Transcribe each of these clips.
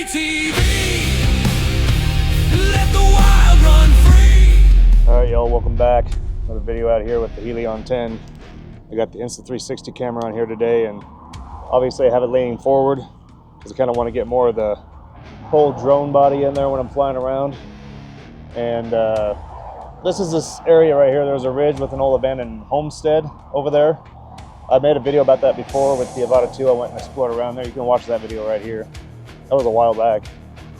ATV. Let the wild run free. All right, y'all, welcome back. Another video out here with the Helion 10. I got the Insta360 camera on here today, and obviously I have it leaning forward because I kind of want to get more of the whole drone body in there when I'm flying around. And this is this area right here. There's a ridge with an old abandoned homestead over there. I made a video about that before with the Avata 2. I went and explored around there. You can watch that video right here. That was a while back.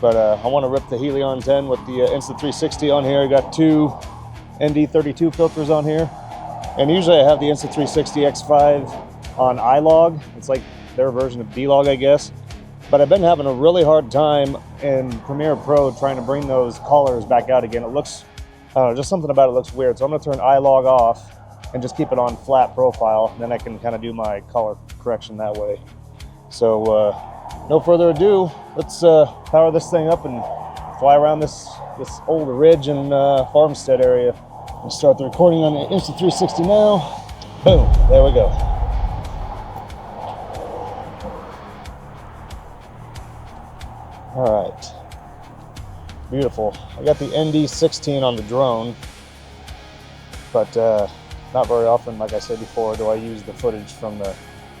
But I want to rip the Helion 10 with the Insta360 on here. I got two ND32 filters on here. And usually I have the Insta360 X5 on iLog. It's like their version of D-Log, I guess. But I've been having a really hard time in Premiere Pro trying to bring those colors back out again. It looks, I don't know, just something about it looks weird. So I'm gonna turn iLog off and just keep it on flat profile. And then I can kind of do my color correction that way. So no further ado, let's power this thing up and fly around this old ridge in Farmstead area. I'll start the recording on the Insta360 now. Boom, there we go. All right, beautiful. I got the ND16 on the drone, but not very often, like I said before, do I use the footage from the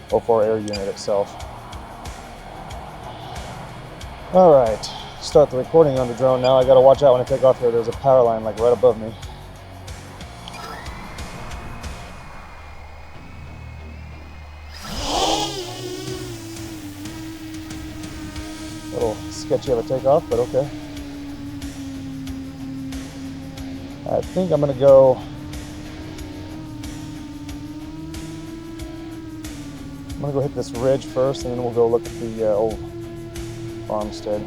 04 air unit itself. All right, start the recording on the drone now. I gotta watch out when I take off here. There's a power line like right above me. A little sketchy of a takeoff, but okay. I think I'm gonna go. I'm gonna go hit this ridge first, and then we'll go look at the old Farmstead.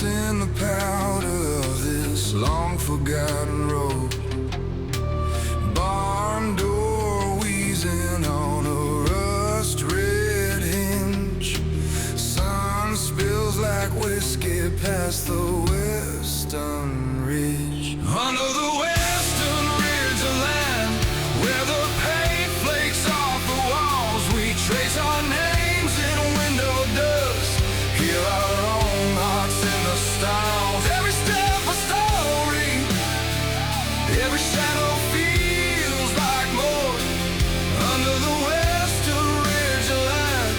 In the powder of this long forgotten road, barn door wheezing on a rust red hinge, sun spills like whiskey past the western ridge. Under the western ridge of land, where the paint flakes off the walls, we trace our names in window dust. Hear our own hearts in the stalls. Every step a story, every shadow feels like more. Under the western ridge of land,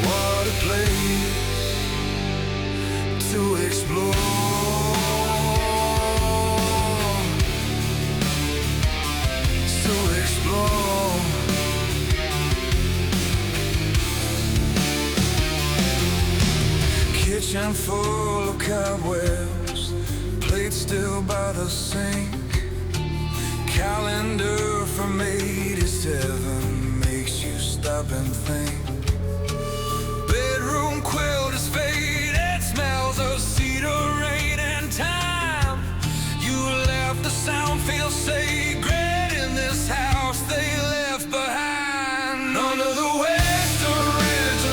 what a place to explore. To explore. Kitchen full of cobwebs, plates still by the sink. Calendar from 87 makes you stop and think. Bedroom quilt is faded, smells of cedar, rain and time. You left the sound feel sacred in this house they left behind. Under the western ridge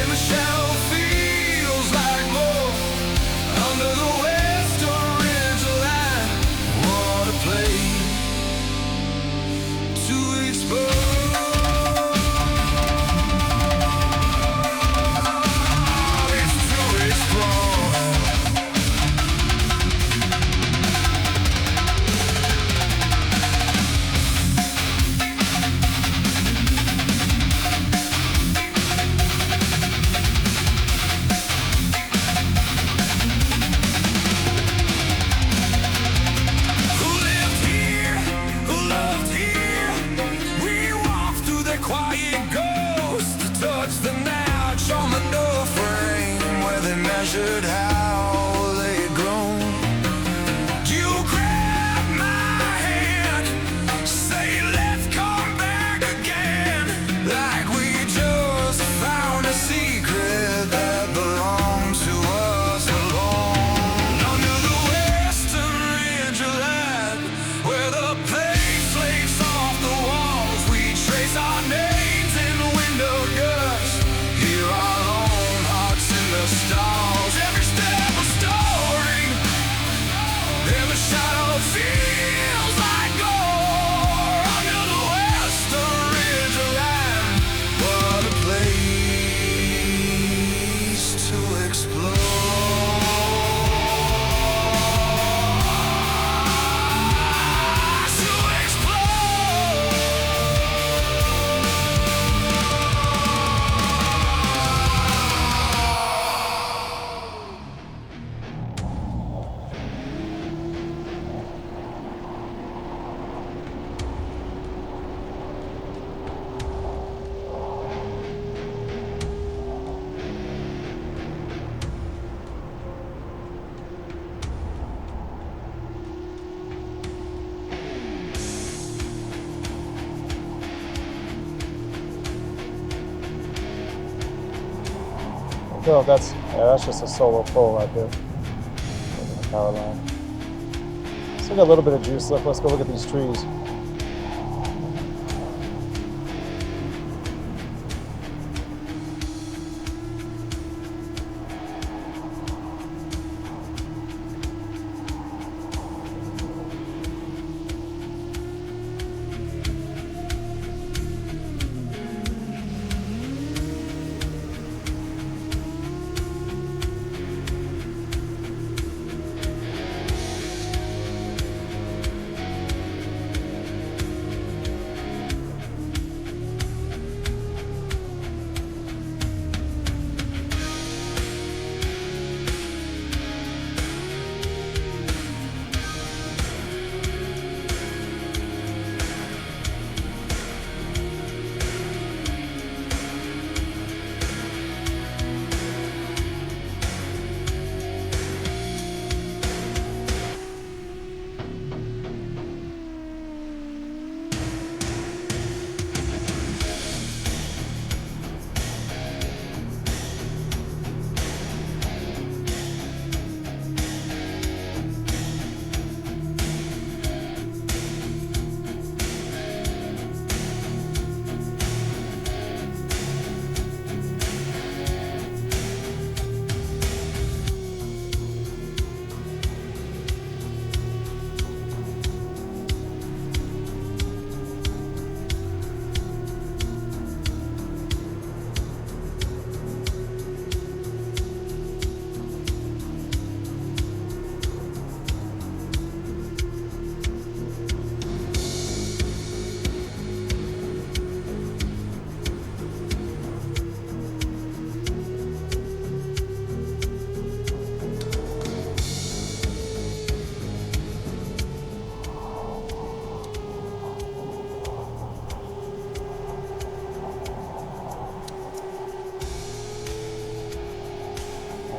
And the shadow feels like more under the west orange line. What a place to explore. Measured how they had grown. You grab my hand, say let's come back again, like we just found a secret that belongs to us alone. Under the western ridge of light, where the paint flakes off the walls, we trace our names in window dust. Hear our own hearts in the stars. Feels like gore under the western ridge line. What a place to explore. To explore. So that's just a solo pole right there. The power line. Still got a little bit of juice left. Let's go look at these trees.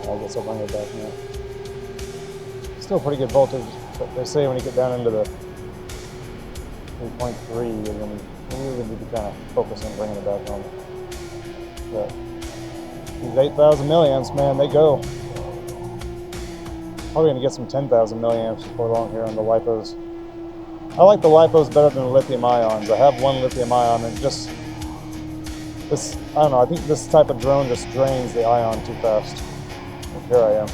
I guess I'll bring it back now. Still pretty good voltage, but they say when you get down into the 3.3, you're going to really need to kind of focus on bringing it back home. But these 8,000 milliamps, man, they go. Probably going to get some 10,000 milliamps before long here on the LiPos. I like the LiPos better than the lithium ions. I have one lithium ion and This, I don't know, I think this type of drone just drains the ion too fast. And here I am.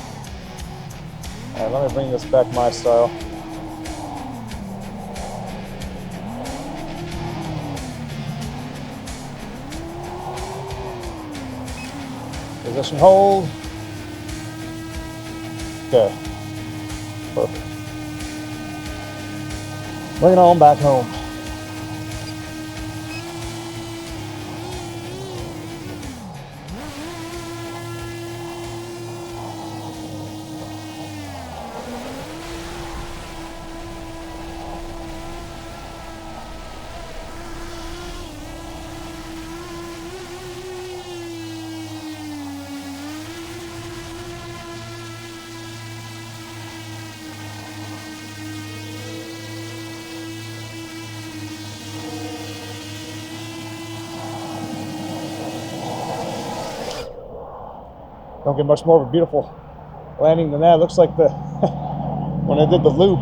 All right, let me bring this back my style. Position hold. Okay, perfect. Bring it on back home. Don't get much more of a beautiful landing than that. It looks like the when I did the loop,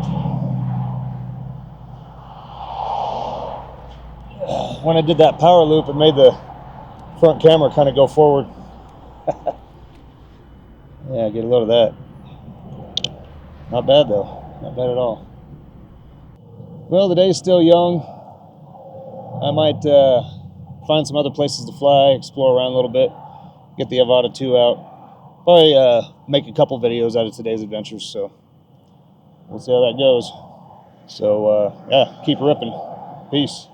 when I did that power loop, it made the front camera kind of go forward. Yeah, get a load of that. Not bad though, not bad at all. Well, the day's still young. I might find some other places to fly, explore around a little bit, get the Avata 2 out. Probably make a couple videos out of today's adventures, so we'll see how that goes. So yeah, keep ripping. Peace.